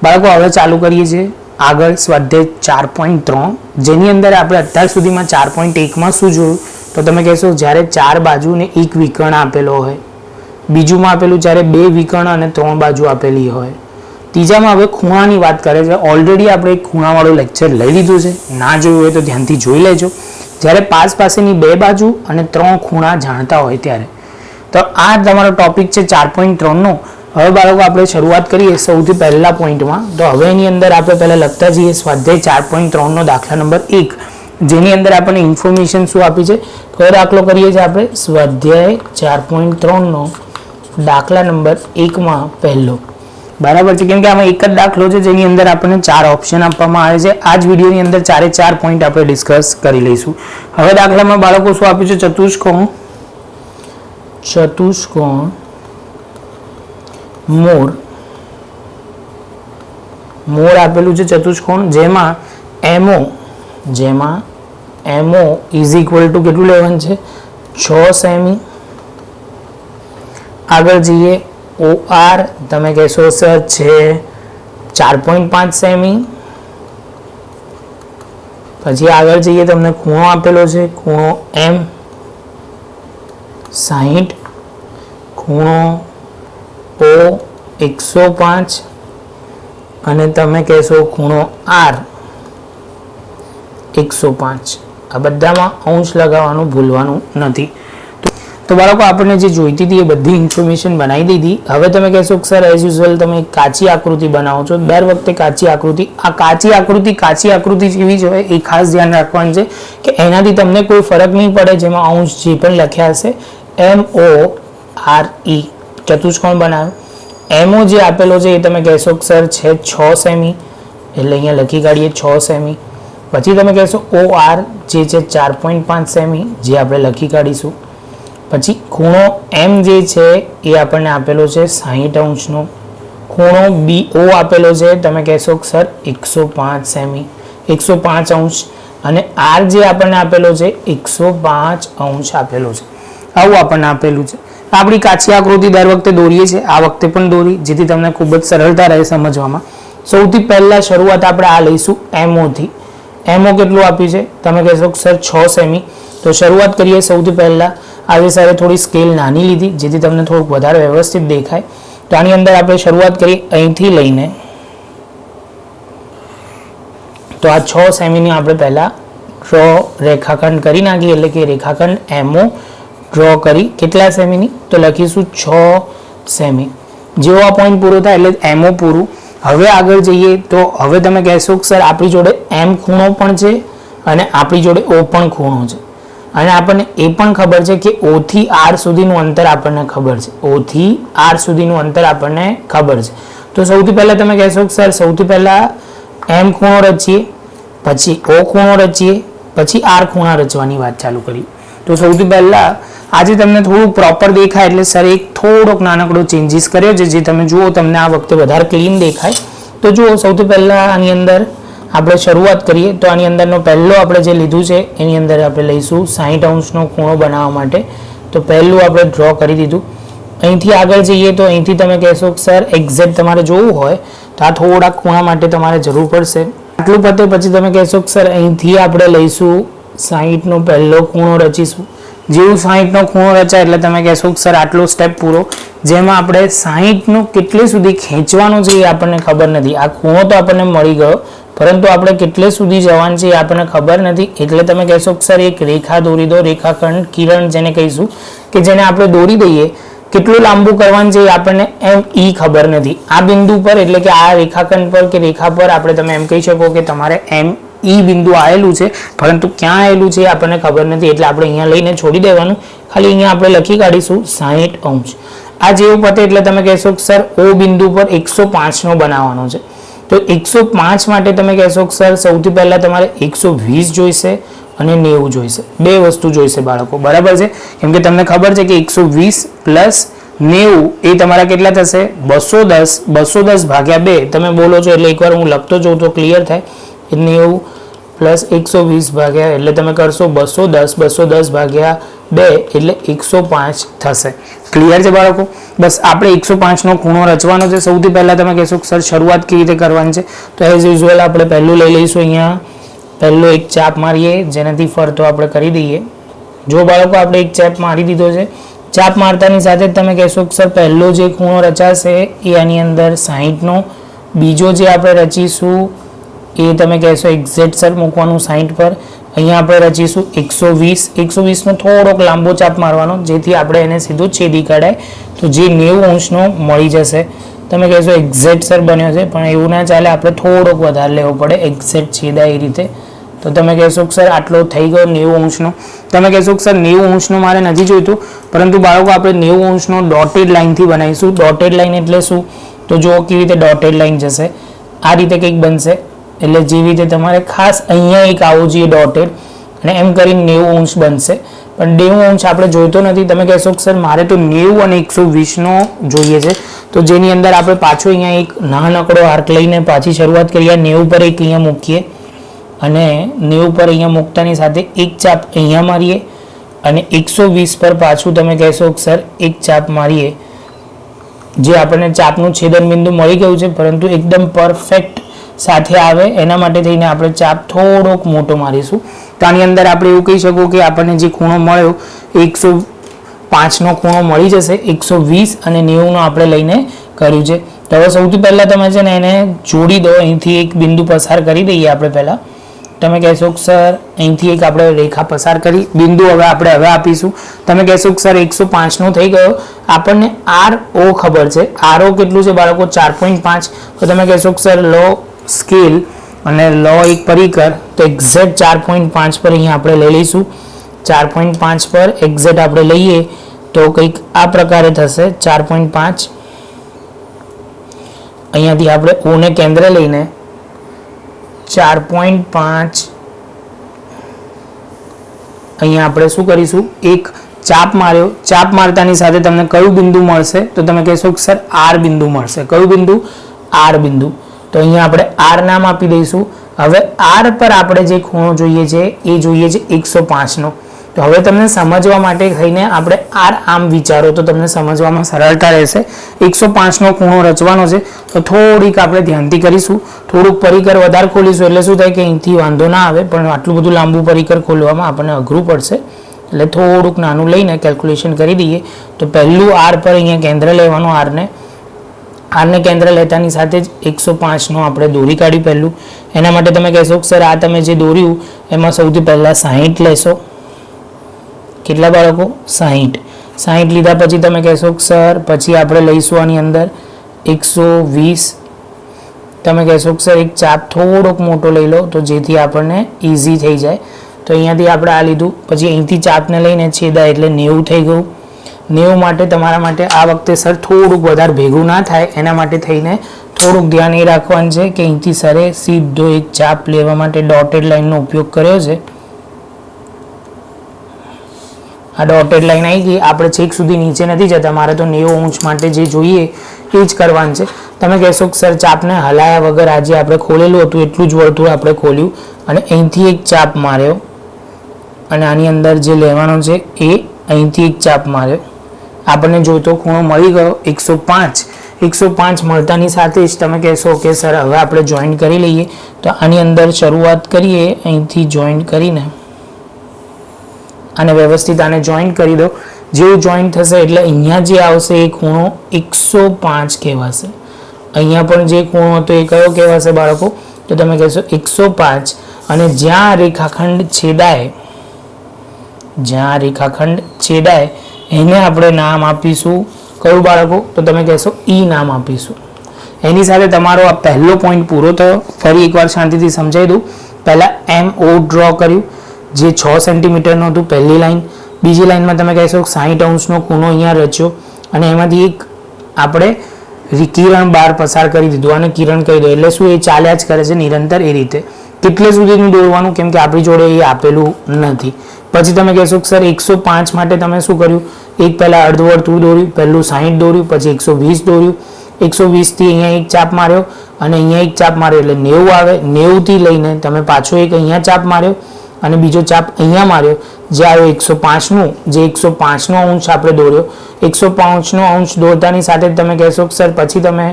બાળકો હવે ચાલુ કરીએ છીએ આગળ સ્વાધ્યાય 4.3 જેની અંદર આપણે અત્યાર સુધીમાં 4.1માં શું જોયું તો તમે કહેશો જ્યારે 4 બાજુને એક વિકર્ણ આપેલો હોય, બીજુમાં આપેલું જ્યારે 2 વિકર્ણ અને 3 બાજુ આપેલી હોય, ત્રીજામાં હવે ખૂણાની વાત કરે છે. ઓલરેડી આપણે એક ખૂણાવાળો લેક્ચર લઈ લીધું છે, ના જોયું હોય તો ધ્યાનથી જોઈ લેજો. જ્યારે 5 પાસેની 2 બાજુ અને 3 ખૂણા જાણતા હોય ત્યારે. તો આ તમારો ટોપિક છે 4.3નો. હવે બાળકો આપણે શરૂઆત કરીએ સૌથી પહેલા પોઈન્ટમાં. તો હવે એની અંદર આપણે પહેલા લખતા જઈએ સ્વાધ્યાય 4.3નો દાખલા નંબર 1, જેની અંદર આપણને ઇન્ફોર્મેશન શું આપી છે. કયો દાખલો કરીએ છીએ આપણે? સ્વાધ્યાય 4.3નો દાખલા નંબર 1માં પહેલો. બરાબર છે, કેમ કે આમાં એક જ દાખલો છે જેની અંદર આપણને 4 ઓપ્શન આપવામાં આવે છે. આ જ વિડીયોની અંદર 4 પોઈન્ટ આપણે ડિસ્કસ કરી લઈશું. હવે દાખલામાં બાળકો શું આપ્યું છે? ચતુષ્કોણ મોર આપેલું છે ચતુષ્કોણ, જેમાં MO ઇઝ ઇક્વલ ટુ કેટલું લેવાનું છે? 6 સેમી. આગળ જઈએ OR તમે કહેશો સર છે 4.5 સેમી. પછી આગળ જઈએ તમને ખૂણો આપેલો છે, ખૂણો M 60, ખૂણો O 105 અને તમે કહેશો ખૂણો R 105. આ બધામાં અંશ લગાવવાનું ભૂલવાનું નથી. તો બાળકો આપણને જે જોઈતી હતી એ બધી ઇન્ફોર્મેશન બનાવી દીધી. હવે તમે કહેશો કે સર એઝ યુઝ્યુઅલ તમે કાચી આકૃતિ બનાવો છો, દર વખતે કાચી આકૃતિ. આ કાચી આકૃતિ જેવી જ હોય એ ખાસ ધ્યાન રાખવાનું છે કે એનાથી તમને કોઈ ફરક નહીં પડે. જેમાં અંશ જે પણ લખ્યા હશે MORE ચતુષ્કોણ બનાવ્યો. MO જે આપેલો છે એ તમે કહેશો કે સર છે 6 સેમી, એટલે અહીંયા લખી કાઢીએ 6 સેમી. પછી તમે કહેશો OR જે છે 4.5 સેમી, જે આપણે લખી કાઢીશું. પછી ખૂણો M જે છે એ આપણને આપેલો છે 60 અંશનો. ખૂણો BO આપેલો છે તમે કહેશો કે સર 105 સેમી, 105 અંશ. અને R જે આપણને આપેલો છે 105 અંશ આપેલો છે. આવું આપણને આપેલું છે. આપણી કાચી આકૃતિ દર વખતે દોરીએ છીએ, આ વખતે પણ દોરી, જેથી તમને ખૂબ જ સરળતા રહે સમજવામાં. સૌથી પહેલા શરૂઆત આપણે આ લઈશું MO થી. MO કેટલું આપ્યું છે? તમે કહેશો કે સર 6 સેમી. તો શરૂઆત કરીએ સૌથી પહેલા. આવી સારે થોડી સ્કેલ નાની લીધી જેથી તમને થોડુંક વધારે વ્યવસ્થિત દેખાય. તો આની અંદર આપણે શરૂઆત કરીએ અહીંથી લઈને. તો આ 6 સેમીની આપણે પહેલા રેખાખંડ કરી નાખીએ, એટલે કે રેખાખંડ MO ડ્રો કરી. કેટલા સેમીની? તો લખીશું 6 સેમી. જેવો આ પોઈન્ટ પૂરો થાય એટલે MO પૂરું. હવે આગળ જઈએ તો હવે તમે કહેશો કે સર આપણી જોડે M ખૂણો પણ છે અને આપણી જોડે O પણ ખૂણો છે. અને આપણને એ પણ ખબર છે કે O થી R સુધીનું અંતર આપણને ખબર છે. O થી R સુધીનું અંતર આપણને ખબર છે. તો સૌથી પહેલા તમે કહેશો કે સર સૌથી પહેલા M ખૂણો રચીએ, પછી O ખૂણો રચીએ, પછી R ખૂણા રચવાની વાત ચાલુ કરી. તો સૌથી પહેલા આજે તમને થોડું પ્રોપર દેખાય એટલે સર એક થોડોક નાનકડો ચેન્જીસ કર્યો છે, જે તમે જુઓ તમને આ વખતે વધારે ક્લીન દેખાય. તો જુઓ સૌથી પહેલા આની અંદર આપણે શરૂઆત કરીએ. તો આની અંદરનો પહેલો આપણે જે લીધું છે એની અંદર આપણે લઈશું 60 અંશનો ખૂણો બનાવવા માટે. તો પહેલું આપણે ડ્રો કરી દીધું. અહીંથી આગળ જઈએ તો અહીંથી તમે કહેશો કે સર એક્ઝેક્ટ તમારે જોવું હોય તો આ થોડા ખૂણા માટે તમારે જરૂર પડશે. આટલું પતે પછી તમે કહેશો કે સર અહીંથી આપણે લઈશું 60નો પહેલો ખૂણો રચીશું. જેવું 60નો ખૂણો રચાય એટલે તમે કહેશો કે સર આટલો સ્ટેપ પૂરો, જેમાં આપણે 60નું કેટલે સુધી ખેંચવાનું છે એ આપણને ખબર નથી. આ ખૂણો તો આપણને મળી ગયો, પરંતુ આપણે કેટલે સુધી જવાનું છે એ આપણને ખબર નથી. એટલે તમે કહેશો કે સર એક રેખા દોરી દો, રેખાખંડ કિરણ જેને કહીશું, કે જેને આપણે દોરી દઈએ. કેટલું લાંબુ કરવાનું છે એ આપણને ME ખબર નથી. આ બિંદુ પર એટલે કે આ રેખાખંડ પર કે રેખા પર આપણે તમે એમ કહી શકો કે તમારે ME બિંદુ આવેલું છે, પરંતુ ક્યાં આવેલું છે એ આપણને ખબર નથી. એટલે આપણે અહીંયા લઈને છોડી દેવાનું. ખાલી અહીંયા આપણે લખી કાઢીશું 60 અંશ. આ જેવું પતે એટલે તમે કહેશો કે સર O બિંદુ પર 105નો બનાવવાનો છે. તો 105 માટે તમે કહેશો કે સર સૌથી પહેલા તમારે 120 જોઈશે અને 90 જોઈશે. બે વસ્તુ જોઈશે બાળકો, બરાબર છે? કેમ કે તમને ખબર છે કે 120 પ્લસ 90 એ તમારા કેટલા થશે? 210. 210 ભાગ્યા 2 તમે બોલો છો એટલે એકવાર હું લખતો જાઉં તો ક્લિયર થાય. 90 પ્લસ 120 ભાગ્યા એટલે તમે કરશો 210. 210 ભાગ્યા 2 એટલે 105 થશે. ક્લિયર છે બાળકો? બસ આપણે 105 નો ખૂણો રચવાનો છે. સૌથી પહેલા તમે કહેશો સર શરૂઆત કેવી રીતે કરવાની છે? તો એઝ યુઝ્યુઅલ આપણે પહેલું લઈ લઈશું. અહીંયા પહેલો એક ચાપ મારીએ, જેનાથી ફરતો આપણે કરી દઈએ. જો બાળકો આપણે એક ચાપ મારી દીધો છે. ચાપ મારતાની સાથે જ તમે કહેશો સર પહેલો જે ખૂણો રચાશે એ આની અંદર 60 નો, બીજો જે આપણે રચીશું એ તમે કહેશો એક્ઝેક્ટ સર મૂકવાનું 60 પર. અહીંયા આપણે રચીશું 120 નો થોડોક લાંબો ચાપ મારવાનો, જેથી આપણે એને સીધો છેદી કાઢાય, તો જે 90 અંશનો મળી જશે. તમે કહેશો એક્ઝેક્ટ સર બન્યો છે, પણ એવું ના ચાલે, આપણે થોડોક વધારે લેવો પડે એક્ઝેક્ટ છેદાય એ રીતે. તો તમે કહેશો સર આટલો થઈ ગયો 90 અંશનો. તમે કહેશો સર 90 અંશનો મારે નથી જોઈતું, પરંતુ બાળકો આપણે 90 અંશનો ડોટેડ લાઇનથી બનાવીશું. ડોટેડ લાઇન એટલે શું? તો જો કેવી રીતે ડોટેડ લાઇન જશે, આ રીતે કંઈક બનશે. એટલે જેવી રીતે તમારે ખાસ અહીંયા એક આવવું જોઈએ ડોટેડ, અને એમ કરીને 90 અંશ બનશે. પણ 90 અંશ આપણે જોઈતો નથી. તમે કહેશો સર મારે તો 90 અને 120 નો જોઈએ છે, તો જેની અંદર આપણે પાછો અહીંયા એક નાનકડો આર્ક લઈને પાછી શરૂઆત કરીએ. 90 પર એક અહીંયા મૂકીએ, અને 90 પર અહીંયા મૂકતાની સાથે એક ચાપ અહીંયા મારીએ, અને 120 પર પાછું તમે કહેશો સર એક ચાપ મારીએ. જે આપણને ચાપનું છેદન બિંદુ મળી ગયું છે, પરંતુ એકદમ પરફેક્ટ સાથે આવે એના માટે થઈને આપણે ચાપ થોડોક મોટો મારીશું. તો આની અંદર આપણે એવું કહી શકો કે આપણને જે ખૂણો મળ્યો 105 નો ખૂણો મળી જશે. 120 અને 90 નો આપણે લઈને કર્યું છે. તો હવે સૌથી પહેલા તમે છે ને એને જોડી દો. અહીંથી એક બિંદુ પસાર કરી દઈએ આપણે પહેલા. તમે કહેશો સર અહીંથી એક આપણે રેખા પસાર કરી, બિંદુ હવે આપીશું. તમે કહેશો સર 105 નો થઈ ગયો. આપણને RO ખબર છે. RO કેટલું છે બાળકો? 4.5. તો તમે કહેશો સર લો સ્કેલ અને લો એક પરિકર, તો એક્ઝેક્ટ 4.5 પર અહીંયા આપણે લઈ લઈશું. 4.5 પર એક્ઝેક્ટ આપણે લઈએ તો કંઈક આ પ્રકારે થશે. 4.5 અહીંયાથી આપણે O ને કેન્દ્ર લઈને 4.5 અહીંયા આપણે શું કરીશું? એક ચાપ માર્યો. ચાપ મારતાની સાથે તમને કયું બિંદુ મળશે? તો તમે કહેશો સર R બિંદુ મળશે. કયું બિંદુ? R બિંદુ. તો અહીંયા આપણે R નામ આપી દઈશું. હવે R પર આપણે જે ખૂણો જોઈએ છે એ જોઈએ છે 105 નો. તો હવે તમને સમજવા માટે થઈને આપણે R આમ વિચારો તો તમને સમજવામાં સરળતા રહેશે. 105 નો ખૂણો રચવાનો છે, તો થોડીક આપણે ધ્યાનથી કરીશું. થોડુંક પરિકર વધારે ખોલીશું, એટલે શું થાય કે અહીંથી વાંધો ના આવે, પણ આટલું બધું લાંબુ પરિકર ખોલવામાં આપણને અઘરું પડશે. એટલે થોડુંક નાનું લઈને કેલ્ક્યુલેશન કરી દઈએ. તો પહેલું R પર અહીંયા કેન્દ્ર લેવાનું. R ને કેન્દ્ર લેતાની સાથે જ 105 નો આપણે દોરી કાઢી પહેલું. એના માટે તમે કહેશો સર આ તમે જે દોર્યું એમાં સૌથી પહેલા 60 લેશો. કેટલા બાળકો? 60 લીધા પછી તમે કહેશો સર પછી આપણે લઈશું આની અંદર 120. તમે કહેશો સર એક ચાપ થોડોક મોટો લઈ લો, તો જેથી આપણને ઈઝી થઈ જાય. તો અહીંયાથી આપણે આ લીધું, પછી અહીંથી ચાપને લઈને છેદા એટલે 90 થઈ ગયું. 90 માટે તમારા માટે આ વખતે સર થોડુંક વધારે ભેગું ના થાય એના માટે થઈને થોડુંક ધ્યાન એ રાખવાનું છે કે અહીંથી સરે સીધો એક ચાપ લેવા માટે ડોટેડ લાઇનનો ઉપયોગ કર્યો છે. આ ડોટેડ લાઇન આવી ગઈ. આપણે છેક સુધી નીચે નથી જતા, મારે તો 90 અંશ માટે જે જોઈએ એ જ કરવાનું છે. તમે કહેશો સર ચાપને હલાયા વગર આજે આપણે ખોલેલું હતું એટલું જ વર્તુળ આપણે ખોલ્યું, અને અહીંથી એક ચાપ માર્યો, અને આની અંદર જે લેવાનો છે એ અહીંથી એક ચાપ માર્યો. આપણને જોઈતો ખૂણો મળી ગયો 105 મળતાની સાથે જ તમે કહેશો કે સર હવે આપણે જોઈન્ટ કરી લઈએ. તો આની અંદર શરૂઆત કરીએ અહીંથી જોઈન્ટ કરીને, અને વ્યવસ્થિત આને જોઈન્ટ કરી દો. જેવું જોઈન્ટ થશે એટલે અહીંયા જે આવશે એ ખૂણો 105 કહેવાશે. અહીંયા પણ જે ખૂણો હતો એ કયો કહેવાશે બાળકો? તો તમે કહેશો 105. અને જ્યાં રેખાખંડ છેદાય એને આપણે નામ આપીશું કયું બાળકો? તો તમે કહેશો E નામ આપીશું. એની સાથે તમારો આ પહેલો પોઈન્ટ પૂરો થયો. ફરી એકવાર શાંતિથી સમજાવી દઉં. પહેલા MO ડ્રો કર્યું, જે 6 સેન્ટીમીટરનું હતું પહેલી લાઈન. બીજી લાઈનમાં તમે કહેશો 60 અંશનો ખૂણો અહીંયા રચ્યો, અને એમાંથી એક આપણે કિરણ બાર પસાર કરી દીધું, અને કિરણ કહી દો એટલે શું? એ ચાલ્યા જ કરે છે નિરંતર એ રીતે. કેટલે સુધીનું દોરવાનું? કેમ કે આપણી જોડે એ આપેલું નથી. પછી તમે કહેશો સર 105 માટે તમે શું કર્યું? એક પહેલા અર્ધવર્તુળ દોર્યું, પહેલું 60 દોર્યું, પછી 120 દોર્યું. 120 થી અહીંયા એક ચાપ માર્યો, અને અહીંયા એક ચાપ માર્યો એટલે 90 આવે. 90 થી લઈને તમે પાછો એક અહીંયા ચાપ માર્યો, અને બીજો ચાપ અહીંયા માર્યો, જે આવ્યો 105નું, જે 105નો અંશ આપણે દોર્યો, 105નો અંશ દોરતાની સાથે તમે કહેશો કે સર પછી તમે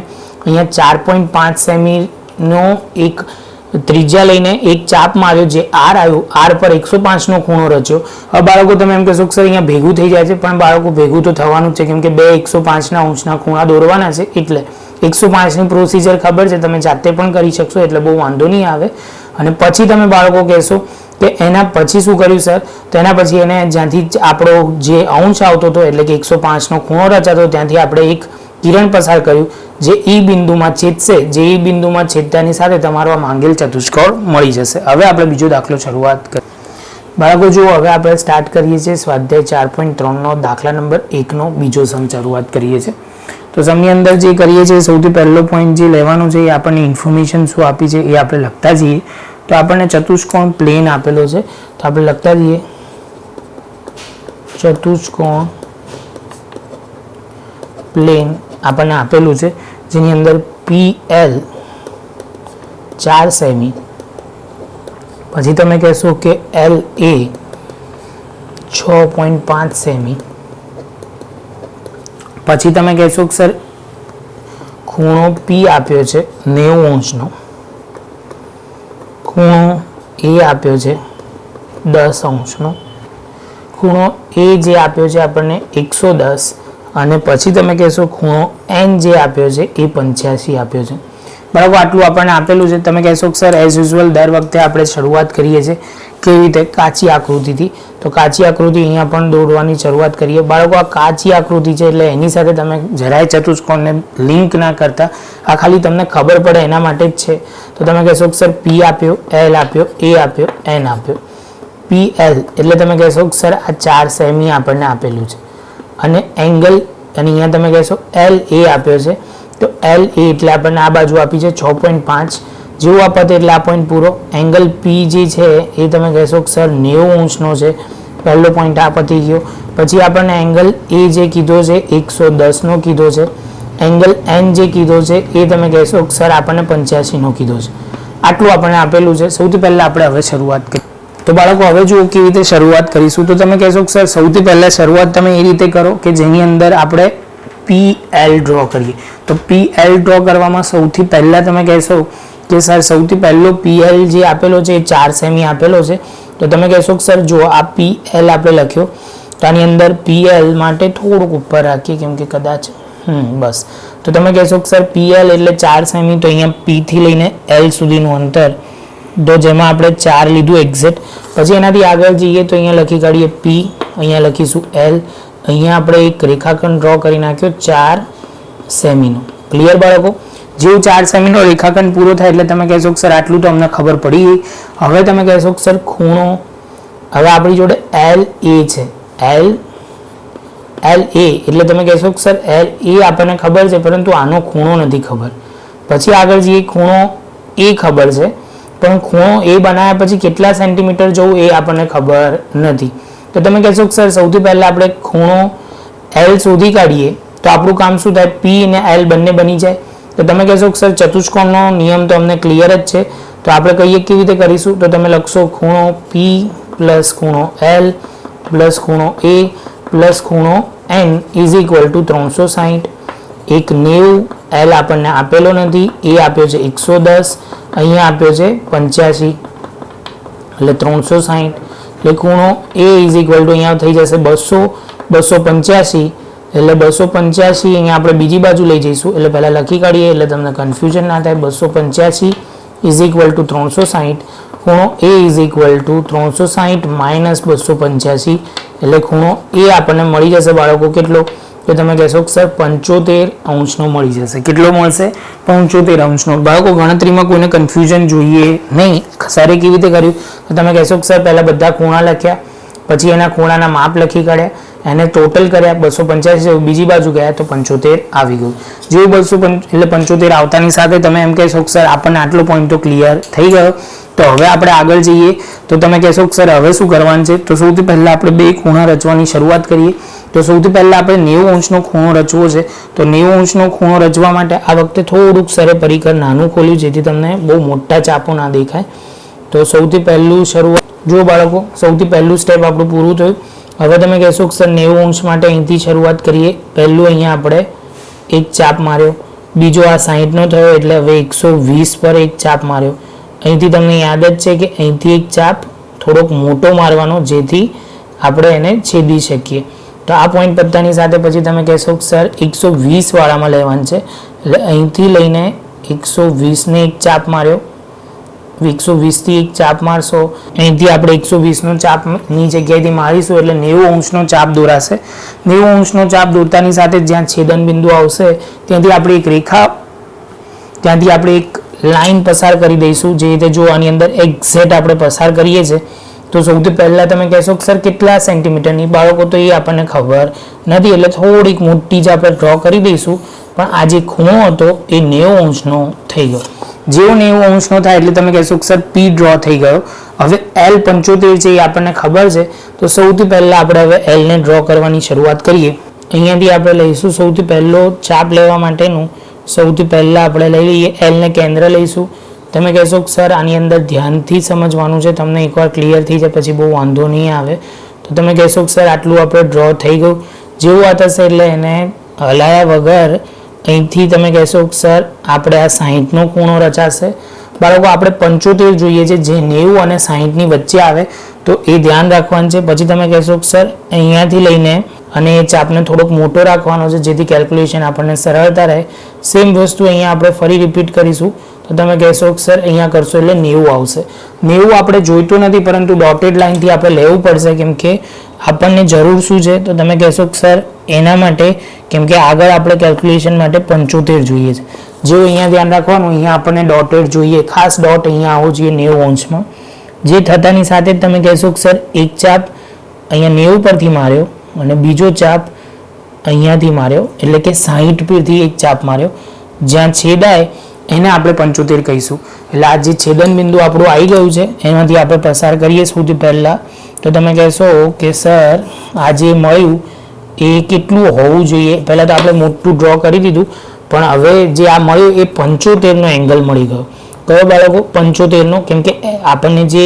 અહીંયા 4.5 સેમીનો એક ત્રિજ્યા લઈને એક ચાપ માર્યો, જે આર આવ્યું, આર પર 105નો ખૂણો રચ્યો. હવે બાળકો તમે એમ કહેશો કે સર અહીંયા ભેગું થઈ જાય છે, પણ બાળકો ભેગું તો થવાનું જ છે, કેમ કે બે 105ના અંશના ખૂણા દોરવાના છે. એટલે 105ની પ્રોસિજર ખબર છે, તમે જાતે પણ કરી શકશો, એટલે બહુ વાંધો નહીં આવે. અને પછી તમે બાળકો કહેશો કે એના પછી શું કર્યું સર, તો એના પછી એને જ્યાંથી આપણો જે અંશ આવતો હતો એટલે કે 105નો ખૂણો રચાતો, ત્યાંથી આપણે એક કિરણ પસાર કર્યું જે ઈ બિંદુમાં છેદશે, જે ઈ બિંદુમાં છેદતાની સાથે તમારો આ માંગેલ ચતુષ્કોણ મળી જશે. હવે આપણે બીજો દાખલો શરૂઆત કરીએ. બાળકો જુઓ, હવે આપણે સ્ટાર્ટ કરીએ છીએ સ્વાધ્યાય 4.3નો દાખલા નંબર 1નો બીજો સમ શરૂઆત કરીએ છીએ. તો સમની અંદર જે કરીએ છીએ સૌથી પહેલો પોઈન્ટ જે લેવાનો છે એ આપણને ઇન્ફોર્મેશન શું આપી છે એ આપણે લખતા જઈએ. તો આપણને ચતુષ્કોણ પ્લેન આપેલો છે, તો આપણે લખતા જઈએ ચતુષ્કોણ પ્લેન આપણને આપેલું છે, જેની અંદર PL 4 સેમી, પછી તમે કહેશો કે LA 6.5 સેમી, પછી તમે કહેશો કે સર ખૂણો P આપ્યો છે 90 અંશનો, ખૂણો A આપ્યો છે 10 અંશનો, ખૂણો A જે આપ્યો છે આપણને 110, અને પછી તમે કહેશો ખૂણો N જે આપ્યો છે એ 85 આપ્યો છે. બરાબર, આટલું આપણને આપેલું છે. તમે કહેશો કે સર એઝ યુઝ્યુઅલ દર વખતે આપણે શરૂઆત કરીએ છીએ કેવી રીતે, કાચી આકૃતિથી. તો કાચી આકૃતિ અહીંયા પણ દોરવાની શરૂઆત કરીએ. બાળકો આ કાચી આકૃતિ છે એટલે એની સાથે તમે જરાય ચતુષ્કોણને લિંક ના કરતા, આ ખાલી તમને ખબર પડે એના માટે જ છે. તો તમે કહેશો કે સર P આપ્યો, L આપ્યો, A આપ્યો, N આપ્યો. PL એટલે તમે કહેશો કે સર આ 4 સેમી આપણને આપેલું છે, અને એંગલ, અને અહીંયા તમે કહેશો LA આપ્યો છે, તો LA એટલે આપણને આ બાજુ આપી છે 6.5, જેવું આપત એટલે આ પોઈન્ટ પૂરો. એંગલ P જે છે એ તમે કહેશો કે સર 90 અંશનો છે, પહેલો પોઈન્ટ આ પતી ગયો. પછી આપણને એંગલ A જે કીધો છે 110નો કીધો છે, એંગલ N જે કીધો છે એ તમે કહેશો કે સર આપણને 85નો કીધો છે. આટલું આપણને આપેલું છે. સૌથી પહેલા આપણે હવે શરૂઆત કરીએ. તો બાળકો હવે જુઓ કેવી રીતે શરૂઆત કરીશું. તો તમે કહેશો કે સર સૌથી પહેલા શરૂઆત તમે એ રીતે કરો કે જેની અંદર આપણે PL ડ્રો કરીએ. તો PL ડ્રો કરવામાં સૌથી પહેલા તમે કહેશો કે સર સૌથી પહેલો PL જે આપેલો છે એ 4 સેમી આપેલો છે. તો તમે કહેશો કે સર જો આ PL આપણે લખ્યો, તો આની અંદર PL માટે થોડુંક ઉપર રાખીએ કેમ કે કદાચ બસ. તો તમે કહેશો કે સર PL એટલે 4 સેમી, તો અહીંયા P થી લઈને L સુધીનું અંતર, તો જેમાં આપણે 4 લીધું એક્ઝેક્ટ. પછી એનાથી આગળ જઈએ તો અહીંયા લખી કાઢીએ P, અહીંયા લખીશું L, અહીંયા આપણે એક રેખાખંડ ડ્રો કરી નાખ્યો 4 સેમીનો. ક્લિયર બાળકો? જેવું 4 સેમીનો રેખાખંડ પૂરો થાય એટલે તમે કહેશો કે સર આટલું તો અમને ખબર પડી ગઈ. હવે તમે કહેશો કે સર ખૂણો, હવે આપણી જોડે LA છે, LA એટલે તમે કહેશો કે સર LA આપણને ખબર છે, પરંતુ આનો ખૂણો નથી ખબર. પછી આગળ જઈએ, ખૂણો A ખબર છે, પણ ખૂણો A બનાવ્યા પછી કેટલા સેન્ટીમીટર જવું એ આપણને ખબર નથી. તો તમે કહેશો કે સર સૌથી પહેલા આપણે ખૂણો L શોધી કાઢીએ તો આપણું કામ શું થાય, P અને L બંને બની જાય. તો તમે કહેશો કે સર ચતુષ્કોણનો નિયમ તો અમને ક્લિયર જ છે, તો આપણે કહીએ કેવી રીતે કરીશું. તો તમે લખશો ખૂણો P પ્લસ ખૂણો L પ્લસ ખૂણો A પ્લસ ખૂણો N ઇઝ ઇક્વલ ટુ 360. એક 90, L આપણને આપેલો નથી, A આપ્યો છે 110, અહીંયા આપ્યો છે 85, એટલે 360. એટલે ખૂણો A ઇઝ ઇક્વલ ટુ અહીંયા થઈ જશે 200, 285, એટલે 285 અહીંયા આપણે બીજી બાજુ લઈ જઈશું, એટલે પહેલાં લખી કાઢીએ એટલે તમને કન્ફ્યુઝન ના થાય. 285 ઇઝ ઇક્વલ ટુ 360, ખૂણો A is equal two 360 minus 285, એટલે ખૂણો A આપણને મળી જશે બાળકો કેટલો, તો તમે કહેશો કે સર 75 અંશનો મળી જશે. કેટલો મળશે? 75 અંશનો. બાળકો ગણતરીમાં કોઈને કન્ફ્યુઝન જોઈએ નહીં. સરે કેવી રીતે કર્યું, તો તમે કહેશો કે સર પહેલાં બધા ખૂણા લખ્યા, પછી એના ખૂણાના માપ લખી કાઢ્યા, એને ટોટલ કર્યા, 285 બીજી બાજુ ગયા તો 75 આવી ગયું. જેવું 200 એટલે 75 આવતાની સાથે તમે એમ કહેશો કે સર આપણને આટલો પોઈન્ટ તો ક્લિયર થઈ ગયો. તો હવે આપણે આગળ જઈએ તો તમે કહેશો કે સર હવે શું કરવાનું છે. તો સૌથી પહેલાં આપણે બે ખૂણા રચવાની શરૂઆત કરીએ. તો સૌથી પહેલાં આપણે 90 અંશનો ખૂણો રચવો છે. તો 90 અંશનો ખૂણો રચવા માટે આ વખતે થોડુંક સરે પરિકર નાનું ખોલ્યું જેથી તમને બહુ મોટા ચાપો ના દેખાય. તો સૌથી પહેલું શરૂઆત જો બાળકો સૌથી પહેલું સ્ટેપ આપણું પૂરું થયું. હવે તમે કહેશો કે સર 90 અંશ માટે અહીંથી શરૂઆત કરીએ. પહેલું અહીંયા આપણે એક ચાપ માર્યો, બીજો આ 60નો થયો એટલે હવે 120 પર એક ચાપ માર્યો. અહીંથી તમને યાદ જ છે કે અહીંથી એક ચાપ થોડોક મોટો મારવાનો જેથી આપણે એને છેદી શકીએ. તો આ પોઈન્ટ પત્તાની સાથે પછી તમે કહેશો કે સર 120 વાળામાં લેવાનું છે એટલે અહીંથી લઈને 120 ને એક ચાપ માર્યો. 120 થી એક ચાપ મારશો, અહીંથી આપણે 120 નો ચાપની જગ્યાએથી મારીશું એટલે 90 અંશનો ચાપ દોરાશે. 90 અંશનો ચાપ દોરતાની સાથે જ્યાં છેદન બિંદુ આવશે ત્યાંથી આપણે એક રેખા, ત્યાંથી આપણે એક લાઈન પસાર કરી દઈશું. જે રીતે જો આની અંદર એક્ઝેક્ટ આપણે પસાર કરીએ છીએ તો સૌથી પહેલા તમે કહેશો કે સર કેટલા સેન્ટીમીટરની? બાળકો તો એ આપણને ખબર નથી એટલે થોડીક મોટી જ આપણે ડ્રો કરી દઈશું. પણ આ જે ખૂણો હતો એ 90 અંશનો થઈ ગયો. જેવો 90 અંશનો થાય એટલે તમે કહેશો કે સર પી ડ્રો થઈ ગયો. હવે L 75 છે એ આપણને ખબર છે તો સૌથી પહેલા આપણે હવે L ને ડ્રો કરવાની શરૂઆત કરીએ. અહીંયાથી આપણે લઈશું સૌથી પહેલો ચાપ લેવા માટેનું, સૌથી પહેલા આપણે લઈ લઈએ L ને કેન્દ્ર લઈશું. તમે કહેશો કે સર આની અંદર ધ્યાનથી સમજવાનું છે, તમને એકવાર ક્લિયર થઈ જાય પછી બહુ વાંધો નહીં આવે. તો તમે કહેશો કે સર આટલું આપણે ડ્રો થઈ ગયું. જેવું આ થશે એટલે એને હલાયા વગર અહીંથી તમે કહેશો કે સર આપણે આ 60નો ખૂણો રચાશે. બાળકો આપણે 75 જોઈએ છે જે 90 અને 60ની વચ્ચે આવે તો એ ધ્યાન રાખવાનું છે. પછી તમે કહેશો કે સર અહીંયાથી લઈને અને એ ચાપને થોડોક મોટો રાખવાનો છે જેથી કેલ્ક્યુલેશન આપણને સરળતા રહે. સેમ વસ્તુ અહીંયા આપણે ફરી રિપીટ કરીશું. તો તમે કહેશો કે સર અહીંયા કરશો એટલે 90 આવશે. 90 આપણે જોઈતું નથી પરંતુ ડોટેડ લાઇનથી આપણે લેવું પડશે કેમ કે આપણને જરૂર શું છે? તો તમે કહેશો કે સર એના માટે કેમ કે આગળ આપણે કેલ્ક્યુલેશન માટે 75 જોઈએ છે. જેવું અહીંયા ધ્યાન રાખવાનું, અહીંયા આપણને ડોટેડ જોઈએ, ખાસ ડોટ અહીંયા આવો જોઈએ 90 અંશમાં. જે થતાની સાથે જ તમે કહેશો કે સર એક ચાપ અહીંયા 90 પરથી માર્યો અને બીજો ચાપ અહીંયાથી માર્યો એટલે કે 60 પરથી એક ચાપ માર્યો. જ્યાં છેદાય એને આપણે 75 કહીશું. એટલે આ જે છેદન બિંદુ આપણું આવી ગયું છે એમાંથી આપણે પસાર કરીએ સૌથી પહેલાં. તો તમે કહેશો કે સર આ જે મળ્યું એ કેટલું હોવું જોઈએ? પહેલાં તો આપણે મોટું ડ્રો કરી દીધું પણ હવે જે આ મળ્યું એ 75નો એંગલ મળી ગયો. કયો બાળકો? 75નો. કેમ કે આપણને જે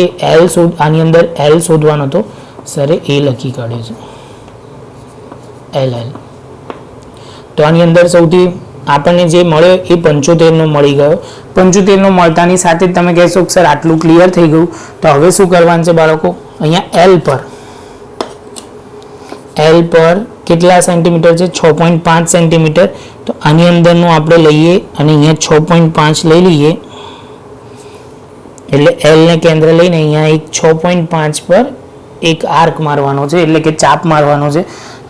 આની અંદર L શોધવાનો હતો સરે એ લખી કાઢ્યો છે LL. તો આની અંદર સૌથી આપણને જે મળ્યો એ 75નો મળી ગયો. 75નો મળતાની સાથે જ તમે કહેશો કે સર આટલું ક્લિયર થઈ ગયું. તો હવે શું કરવાનું છે બાળકો? અહીંયા L પર કેટલા સેન્ટીમીટર છે? 6.5 સેન્ટીમીટર. તો આની અંદરનું આપણે લઈએ અને અહીંયા 6.5 લઈ લઈએ એટલે L ને કેન્દ્ર લઈને અહીંયા એક 6.5 પર એક આર્ક મારવાનો છે એટલે કે ચાપ મારવાનો છે.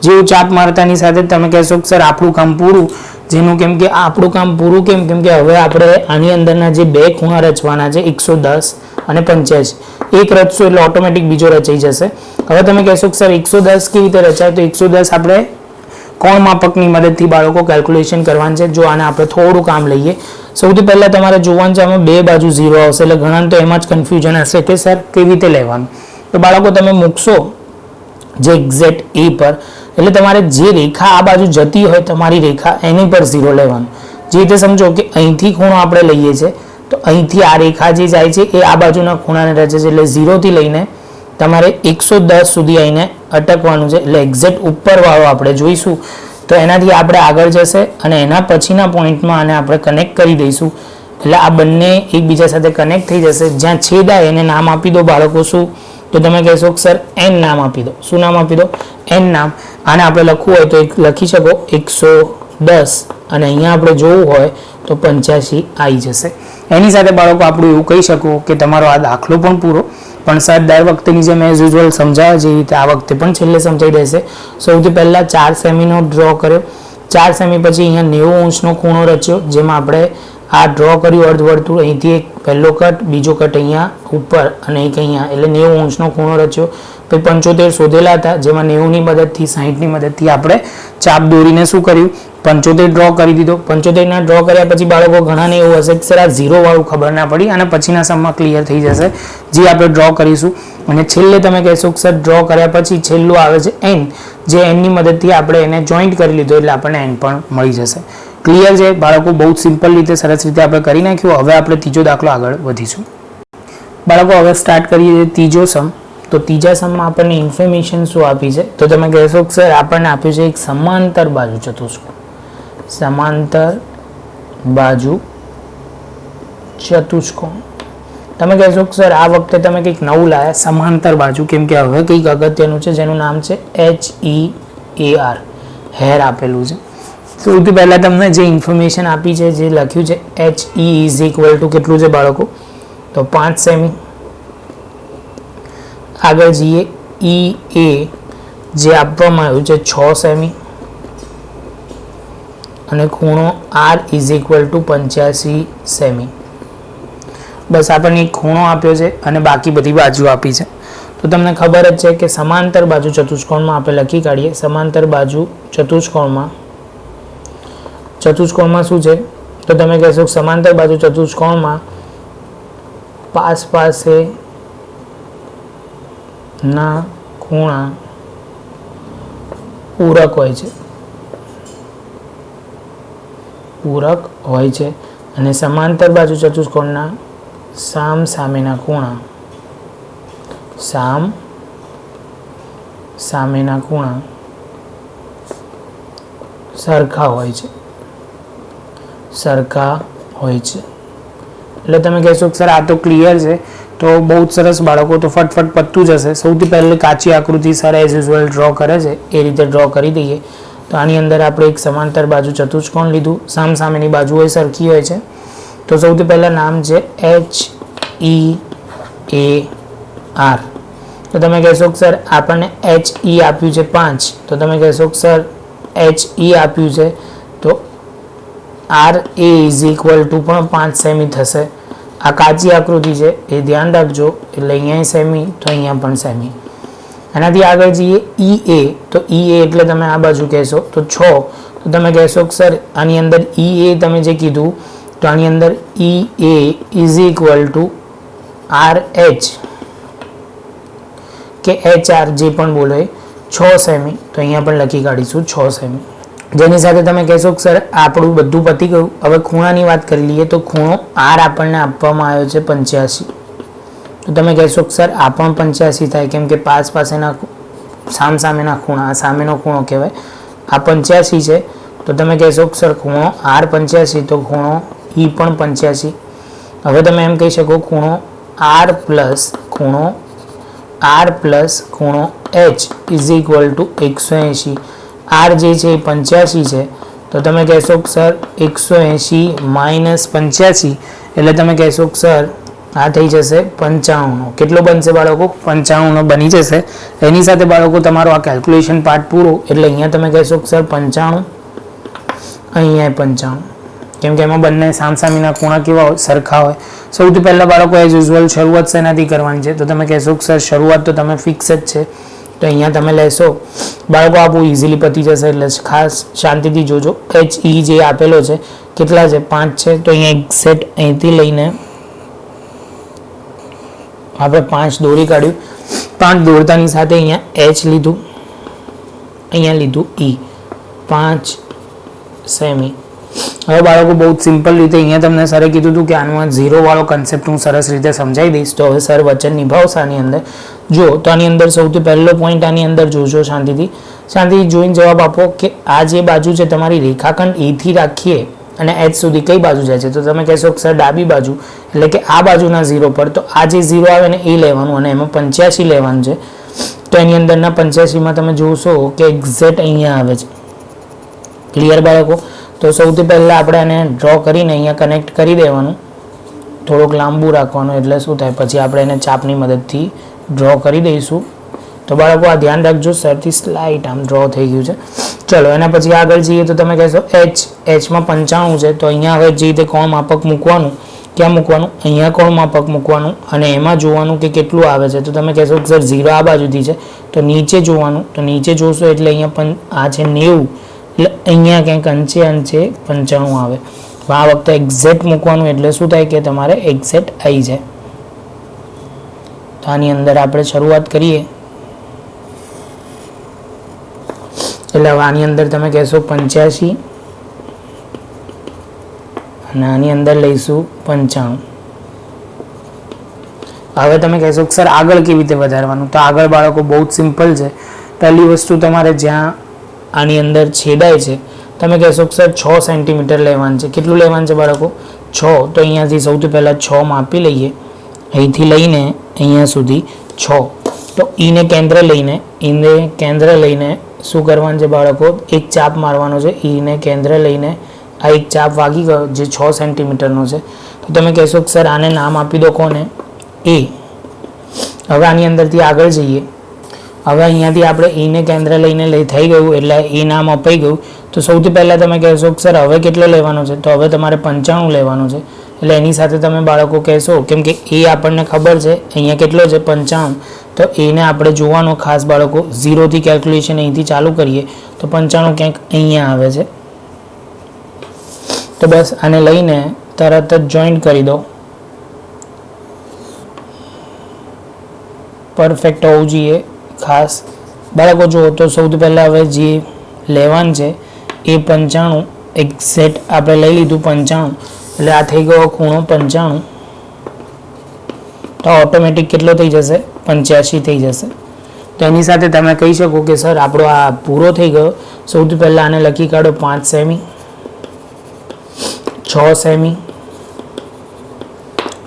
જેવું ચાપ મારતાની સાથે તમે કહેશો કે સર આપણું કામ પૂરું. જેનું કેમ કે આપણું કામ પૂરું કેમ કે હવે આપણે આની અંદરના જે બે ખૂણા રચવાના છે 110 અને 85 એક રચશો એટલે ઓટોમેટિક બીજો રચાઈ જશે. હવે તમે કહેશો કે સર 110 કેવી રીતે રચાય? તો 110 આપણે કોણ માપકની મદદથી બાળકો કેલ્ક્યુલેશન કરવાનું છે. જો આને આપણે થોડું કામ લઈએ. સૌથી પહેલાં તમારે જોવાનું છે આમાં બે બાજુ 0 આવશે એટલે ઘણાને તો એમાં જ કન્ફ્યુઝન હશે કે સર કેવી રીતે લેવાનું. તો બાળકો તમે મૂકશો જે એક્ઝેક્ટ એ પર એટલે તમારે જે રેખા આ બાજુ જતી હોય તમારી રેખા એની પર 0 લેવાનું. જે રીતે સમજો કે અહીંથી ખૂણો આપણે લઈએ છીએ તો અહીંથી આ રેખા જે જાય છે એ આ બાજુના ખૂણાને રચે છે એટલે 0 થી લઈને તમારે 110 સુધી આવીને અટકવાનું છે. એટલે એક્ઝેક્ટ ઉપરવાળો આપણે જોઈશું તો એનાથી આપણે આગળ જશે અને એના પછીના પોઈન્ટમાં આને આપણે કનેક્ટ કરી દઈશું એટલે આ બંને એકબીજા સાથે કનેક્ટ થઈ જશે. જ્યાં છેદાય એને નામ આપી દો બાળકો. શું? તો તમે કહેશો કે સર N નામ આપી દો. શું નામ આપી દો? N નામ. આને આપણે લખવું હોય તો લખી શકો 110 અને અહીંયા આપણે જોવું હોય તો 85 આવી જશે. એની સાથે બાળકો આપણું એવું કહી શકો કે તમારો આ દાખલો પણ પૂરો. પણ સર દર વખતેની જેમ એઝ યુઝ્યુઅલ સમજાવે છે એ રીતે આ વખતે પણ છેલ્લે સમજાઈ દેશે. સૌથી પહેલાં 4 સેમીનો ડ્રો કર્યો. 4 સેમી પછી અહીંયા 90 અંશનો ખૂણો રચ્યો જેમાં આપણે આ ડ્રો કર્યું અર્ધવર્તુળ. અહીંથી એક પહેલો કટ, બીજો કટ અહીંયા ઉપર અને એક અહીંયા એટલે 90 અંશનો ખૂણો રચ્યો. પછી 75 શોધેલા હતા જેમાં 90ની મદદથી 60ની મદદથી આપણે ચાપ દોરીને શું કર્યું? 75 ડ્રો કરી દીધો. 75ના ડ્રો કર્યા પછી બાળકો ઘણાને એવું હશે કે સર આ 0 વાળું ખબર ના પડી અને પછીના સમમાં ક્લિયર થઈ જશે જે આપણે ડ્રો કરીશું. અને છેલ્લે તમે કહેશો કે સર ડ્રો કર્યા પછી છેલ્લું આવે છે N, જે Nની મદદથી આપણે એને જોઈન્ટ કરી લીધો એટલે આપણને N પણ મળી જશે. ક્લિયર છે બાળકો? બહુ સિમ્પલ રીતે સરસ રીતે આપણે કરી નાખ્યું. હવે આપણે ત્રીજો દાખલો આગળ વધીશું. બાળકો હવે સ્ટાર્ટ કરીએ ત્રીજો સમ. તો ત્રીજા સમમાં આપણને ઇન્ફોર્મેશન શું આપી છે? તો તમે કહેશો કે સર આપણને આપ્યું છે એક સમાંતર બાજુ ચતુષ્કોણ. સમાંતર બાજુ ચતુષ્કોણ. તમે કહેશો કે સર આ વખતે તમે કંઈક નવું લાયા, સમાંતર બાજુ, કેમ કે હવે કંઈક અગત્યનું છે જેનું નામ છે HEAR, હેર આપેલું છે. સૌથી પહેલાં તમને જે ઇન્ફોર્મેશન આપી છે, જે લખ્યું છે HE ઇઝ ઇક્વલ ટુ કેટલું છે બાળકો? તો 5 સેમી. આગળ જઈએ EA જે આપવામાં આવ્યું છે 6 સેમી અને ખૂણો R ઇઝ ઇક્વલ ટુ 85 સેમી. બસ આપણને એક ખૂણો આપ્યો છે અને બાકી બધી બાજુ આપી છે. તો તમને ખબર જ છે કે સમાંતર બાજુ ચતુષ્કોણમાં આપણે લખી કાઢીએ. સમાંતર બાજુ ચતુષ્કોણમાં શું છે? તો તમે કહેશો સમાંતર બાજુ ચતુષ્કોણમાં પાસે ના ખૂણા પૂરક હોય છે અને સમાંતર બાજુ ચતુષ્કોણના સામેના ખૂણા સરખા હોય છે. એટલે તમે કહેશો કે સર આ તો ક્લિયર છે. તો બહુ જ સરસ બાળકો, તો ફટફટ પતતું જશે. સૌથી પહેલાં કાચી આકૃતિ સર એઝ યુઝ્યુઅલ ડ્રો કરે છે એ રીતે ડ્રો કરી દઈએ. તો આની અંદર આપણે એક સમાંતર બાજુ ચતુષ્કોણ લીધું, સામેની બાજુ હોય સરખી હોય છે. તો સૌથી પહેલાં નામ છે HEAR. તો તમે કહેશો કે સર આપણને HE આપ્યું છે 5. તો તમે કહેશો કે સર HE આપ્યું છે તો RA ઇઝ ઇક્વલ ટુ પણ 5 સેમી થશે. આ કાચી આકૃતિ છે એ ધ્યાન રાખજો. એટલે અહીંયા સેમી તો અહીંયા પણ સેમી. એનાથી આગળ જઈએ EA. તો EA એટલે તમે આ બાજુ કહેશો તો 6. તો તમે કહેશો કે સર આની અંદર EA તમે જે કીધું તો આની અંદર EA is equal two RH કે HR જે પણ બોલો એ 6 સેમી. તો અહીંયા પણ લખી કાઢીશું 6 સેમી. જેની સાથે તમે કહેશો કે સર આપણું બધું પતી ગયું. હવે ખૂણાની વાત કરી લઈએ. તો ખૂણો R આપણને આપવામાં આવ્યો છે 85. તો તમે કહેશો કે સર આ પણ 85 થાય, કેમ કે પાસેના સામેના ખૂણા, સામેનો ખૂણો કહેવાય, આ 85 છે. તો તમે કહેશો કે સર ખૂણો R 85 તો ખૂણો E પણ 85. હવે તમે એમ કહી શકો ખૂણો R પ્લસ ખૂણો H is equal two 180. R જે છે એ 85 છે. તો તમે કહેશો કે સર 180 માઇનસ 85 એટલે તમે કહેશો કે સર આ થઈ જશે 95. કેટલો બનશે બાળકો? 95 બની જશે. એની સાથે બાળકો તમારો આ કેલ્ક્યુલેશન પાર્ટ પૂરો. એટલે અહીંયા તમે કહેશો કે સર 95, અહીંયા 95, કેમ કે એમાં બંને સામેના ખૂણા કેવા હોય? સરખા હોય. સૌથી પહેલાં બાળકો એઝ યુઝ્યુઅલ શરૂઆત શેનાથી કરવાની છે? તો તમે કહેશો કે સર શરૂઆત તો તમે ફિક્સ જ છે. તો અહીંયા તમે લેશો બાળકો, આ બહુ ઇઝીલી પતી જશે. એટલે ખાસ શાંતિથી જોજો. HE જે આપેલો છે કેટલા છે? 5 છે. તો અહીંયા એક્ઝેક્ટ અહીંથી લઈને આપણે 5 દોરી કાઢ્યું. 5 દોરતાની સાથે અહીંયા H લીધું, અહીંયા લીધું E, 5 સેમી. હવે બાળકો બહુ જ સિમ્પલ રીતે અહીંયા તમને સરે કીધું હતું કે આનું 0 વાળો કન્સેપ્ટ હું સરસ રીતે સમજાવી દઈશ. તો હવે સર વચન નિભાવશે આની અંદર. જો તો આની અંદર સૌથી પહેલો પોઈન્ટ આની અંદર જોજો, શાંતિથી જોઈને જવાબ આપો કે આ જે બાજુ છે તમારી રેખાખંડ E થી રાખીએ અને H સુધી કઈ બાજુ જાય છે? તો તમે કહેશો કે સર ડાબી બાજુ, એટલે કે આ બાજુના 0 પર. તો આ જે 0 આવે ને એ લેવાનું અને એમાં 85 લેવાનું છે. તો એની અંદરના 85માં તમે જોશો કે એક્ઝેક્ટ અહીંયા આવે છે. ક્લિયર બાળકો? તો સૌથી પહેલાં આપણે એને ડ્રો કરીને અહીંયા કનેક્ટ કરી દેવાનું, થોડુંક લાંબુ રાખવાનું. એટલે શું થાય, પછી આપણે એને ચાપની મદદથી ડ્રો કરી દઈશું. તો બાળકો આ ધ્યાન રાખજો, સરથી સ્લાઇટ આમ ડ્રો થઈ ગયું છે. ચલો એના પછી આગળ જઈએ. તો તમે કહેશો Hમાં 95 છે. તો અહીંયા હવે જે રીતે કોણ માપક મૂકવાનું, ક્યાં મૂકવાનું? અહીંયા કોણ માપક મૂકવાનું અને એમાં જોવાનું કે કેટલું આવે છે. તો તમે કહેશો કે સર 0 આ બાજુથી છે તો નીચે જોવાનું. તો નીચે જોશો એટલે અહીંયા પણ આ છે 90, એટલે અહીંયા ક્યાંક અંશે 95 આવે. આ વખતે એક્ઝેક્ટ મૂકવાનું. એટલે શું થાય કે તમારે એક્ઝેક્ટ આવી જાય. તો આની અંદર આપણે શરૂઆત કરીએ. એટલે હવે આની અંદર તમે કહેશો 85 અને આની અંદર લઈશું 95. હવે તમે કહેશો કે સર આગળ કેવી રીતે વધારવાનું, તો આગળ બાળકો બહુ જ સિમ્પલ છે. પહેલી વસ્તુ તમારે જ્યાં આની અંદર છેદાય છે તમે કહેશો કે સર 6 સેન્ટીમીટર લેવાનું છે. કેટલું લેવાનું છે બાળકો? 6. તો અહીંયાથી સૌથી પહેલાં 6 માપી લઈએ, અહીંથી લઈને અહીંયા સુધી 6. તો ઈને કેન્દ્ર લઈને શું કરવાનું છે બાળકો? એક ચાપ મારવાનો છે. ઈને કેન્દ્ર લઈને આ એક ચાપ વાગી ગયો જે 6 સેન્ટીમીટરનો છે. તો તમે કહેશો કે સર આને નામ આપી દો કોને? એ. હવે આની અંદરથી આગળ જઈએ. હવે અહીંયાથી આપણે ઈને કેન્દ્ર લઈને થઈ ગયું એટલે એ નામ અપાઈ ગયું. તો સૌથી પહેલાં તમે કહેશો કે સર હવે કેટલો લેવાનો છે? તો હવે તમારે 95 લેવાનું છે. એટલે એની સાથે તમે બાળકો કહેશો, કેમ કે એ આપણને ખબર છે અહીંયા કેટલો છે 95, તો એને આપણે જોવાનો ખાસ બાળકો. 0 થી કેલ્ક્યુલેશન અહીંથી ચાલુ કરીએ તો 95 ક્યાંક અહીંયા આવે છે. તો બસ આને લઈને તરત જ જોઈન્ટ કરી દો. પરફેક્ટ હોવું જોઈએ ખાસ બાળકો. જુઓ તો સૌથી પહેલાં હવે જે લેવાનું છે એ 95 એક્ઝેક્ટ આપણે લઈ લીધું 95, એટલે આ થઈ ગયો ખૂણો 95. તો ઓટોમેટિક કેટલો થઈ જશે? 85 થઈ જશે. તો એની સાથે તમે કહી શકો કે સર આપણો આ પૂરો થઈ ગયો. સૌથી પહેલાં આને લખી કાઢો 5 સેમી, 6 સેમી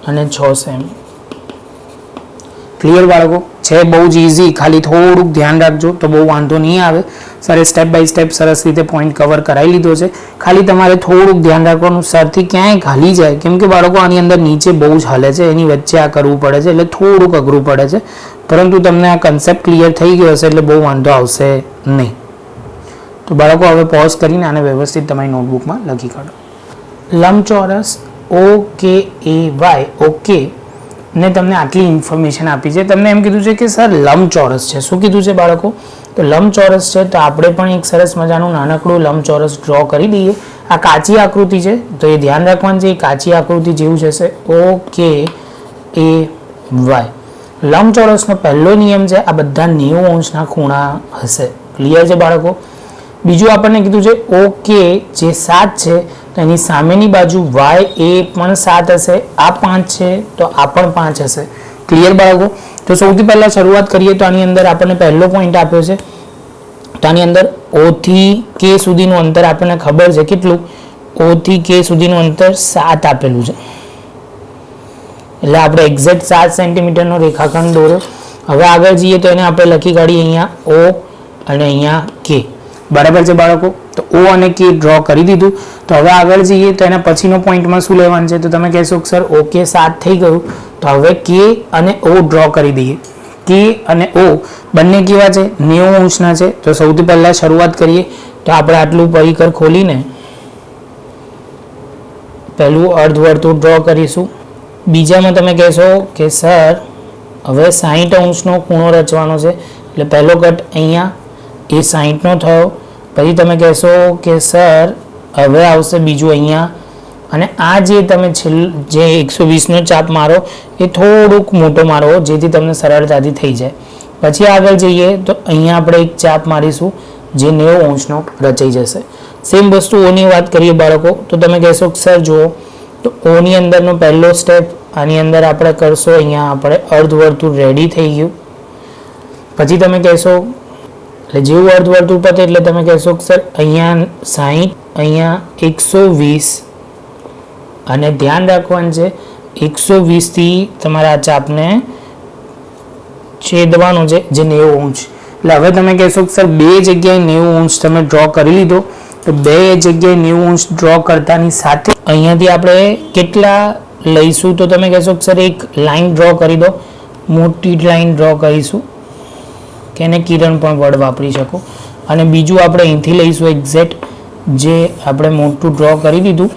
અને 6 સેમી. ક્લિયર બાળકો? છે બહુ જ ઇઝી, ખાલી થોડુંક ધ્યાન રાખજો તો બહુ વાંધો નહીં આવે. સરે સ્ટેપ બાય સ્ટેપ સરસ રીતે પોઈન્ટ કવર કરાવી લીધો છે. ખાલી તમારે થોડુંક ધ્યાન રાખવાનું સરથી ક્યાંય હાલી જાય, કેમ કે બાળકો આની અંદર નીચે બહુ જ હાલે છે, એની વચ્ચે આ કરવું પડે છે એટલે થોડુંક અઘરું પડે છે. પરંતુ તમને આ કન્સેપ્ટ ક્લિયર થઈ ગયો હશે એટલે બહુ વાંધો આવશે નહીં. તો બાળકો હવે પોઝ કરીને આને વ્યવસ્થિત તમારી નોટબુકમાં લખી કાઢો. લંબચોરસ OKAY ઓકે ને તમને આટલી ઇન્ફોર્મેશન આપી છે. તમને એમ કીધું છે કે સર લંબચોરસ છે. શું કીધું છે બાળકો? તો લંબચોરસ છે. તો આપણે પણ એક સરસ મજાનું નાનકડું લંબચોરસ ડ્રો કરી દઈએ. આ કાચી આકૃતિ છે તો એ ધ્યાન રાખવાનું છે, એ કાચી આકૃતિ જેવું જશે. OKAY. લંબચોરસનો પહેલો નિયમ છે આ બધા 90 અંશના ખૂણા હશે. ક્લિયર છે બાળકો? બીજું આપણને કીધું છે ઓકે જે 7 છે તો એની સામેની બાજુ y એ પણ 7 હશે. આ 5 છે તો આ પણ 5 હશે. ક્લિયર બાળકો? તો સૌથી પહેલા શરૂઆત કરીએ તો આની અંદર આપણને પહેલો પોઈન્ટ આપ્યો છે. તો આની અંદર O થી K સુધીનું અંતર આપણને ખબર છે કેટલું? O થી K સુધીનું અંતર 7 આપેલું છે. એટલે આપણે એક્ઝેક્ટ 7 સેન્ટીમીટરનો રેખાખંડ દોર્યો. હવે આગળ જઈએ તો એને આપણે લખી કાઢીએ અહીંયા O અને અહીંયા K. બરાબર છે બાળકો? તો O અને K ડ્રો કરી દીધું. તો હવે આગળ જઈએ તો એના પછીનો પોઈન્ટમાં શું લેવાનું છે? તો તમે કહેશો કે સર OK 7 થઈ ગયું. તો હવે K અને O ડ્રો કરી દઈએ. K અને O બંને કેવા છે? 90 અંશના છે. તો સૌથી પહેલા શરૂઆત કરીએ તો આપણે આટલું પરિકર ખોલીને પહેલું અર્ધવર્તુળ ડ્રો કરીશું. બીજામાં તમે કહેશો કે સર હવે 60 અંશનો ખૂણો રચવાનો છે. એટલે પહેલો કટ અહીંયા એ 60નો થયો. પછી તમે કહેશો કે સર હવે આવશે બીજું અહીંયા, અને આ જે તમે જે 120નો ચાપ મારો એ થોડુંક મોટો મારો જેથી તમને સરળતાથી થઈ જાય. પછી આગળ જઈએ તો અહીંયા આપણે એક ચાપ મારીશું જે 90 અંશનો રચાઈ જશે. સેમ વસ્તુ ઓની વાત કરીએ બાળકો તો તમે કહેશો કે સર જુઓ તો ઓની અંદરનો પહેલો સ્ટેપ આની અંદર આપણે કરશો. અહીંયા આપણે અર્ધવર્તુળ રેડી થઈ ગયું. પછી તમે કહેશો એટલે જેવું અર્ધવર્તુળ પતે એટલે તમે કહેશો કે સર અહીંયા 60, અહીંયા 120 અને ધ્યાન રાખવાનું છે 120 થી તમારા ચાપને છેદવાનો છે જે 90 અંશ. એટલે હવે તમે કહેશો કે સર બે જગ્યાએ 90 અંશ તમે ડ્રો કરી લીધો. તો બે જગ્યાએ 90 અંશ ડ્રો કરતાની સાથે અહીંયાથી આપણે કેટલા લઈશું? તો તમે કહેશો કે સર એક લાઈન ડ્રો કરી દો, મોટી લાઈન ડ્રો કરીશું કે એને કિરણ પણ વર્ડ વાપરી શકો. અને બીજું આપણે અહીંથી લઈશું એક્ઝેક્ટ જે આપણે મોટું ડ્રો કરી દીધું.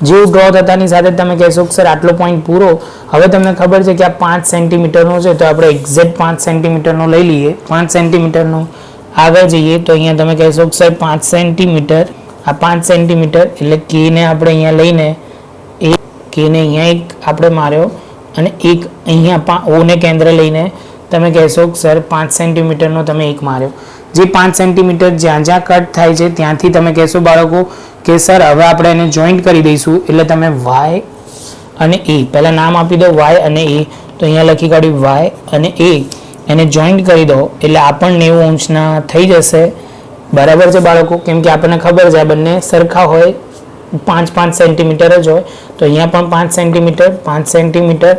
જેવું ડ્રો થતાની સાથે તમે કહેશો કે સર આટલો પોઈન્ટ પૂરો. હવે તમને ખબર છે કે આ 5 સેન્ટીમીટરનો છે તો આપણે એક્ઝેક્ટ 5 સેન્ટીમીટરનો લઈ લઈએ. 5 સેન્ટીમીટરનો આગળ જઈએ તો અહીંયા તમે કહેશો કે સર 5 સેન્ટીમીટર, આ 5 સેન્ટીમીટર એટલે કેને આપણે અહીંયા લઈને એ કેને અહીંયા એક આપણે માર્યો અને એક અહીંયા ઓને કેન્દ્ર લઈને તમે કહેશો કે સર 5 સેન્ટીમીટરનો તમે એક માર્યો. જે 5 સેન્ટીમીટર જ્યાં જ્યાં કટ થાય છે ત્યાંથી તમે કહેશો બાળકો કે સર હવે આપણે એને જોઈન્ટ કરી દઈશું. એટલે તમે Y અને E પહેલાં નામ આપી દો, Y અને E તો અહીંયા લખી કાઢ્યું વાય અને એ એને જોઈન્ટ કરી દો એટલે આ પણ 90 અંશના થઈ જશે. બરાબર છે બાળકો? કેમ કે આપણને ખબર છે આ બંને સરખા હોય, 5-5 સેન્ટીમીટર જ હોય. તો અહીંયા પણ 5 સેન્ટીમીટર, 5 સેન્ટીમીટર,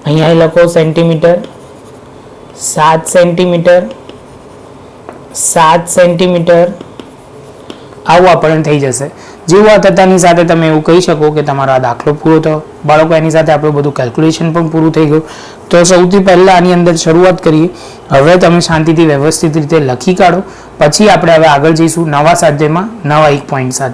અહીંયા લખો સેન્ટીમીટર, 7 સેન્ટીમીટર, 7 સેન્ટીમીટર, આવું આપણને થઈ જશે. જેવું આ થતાની સાથે તમે એવું કહી શકો કે તમારો આ દાખલો પૂરો થયો. બાળકો એની સાથે આપણું બધું કેલ્ક્યુલેશન પણ પૂરું થઈ ગયું. તો સૌથી પહેલાં આની અંદર શરૂઆત કરીએ. હવે તમે શાંતિથી વ્યવસ્થિત રીતે લખી કાઢો. પછી આપણે હવે આગળ જઈશું નવા સ્વાધ્યાયમાં નવા એક પોઈન્ટ સાથે.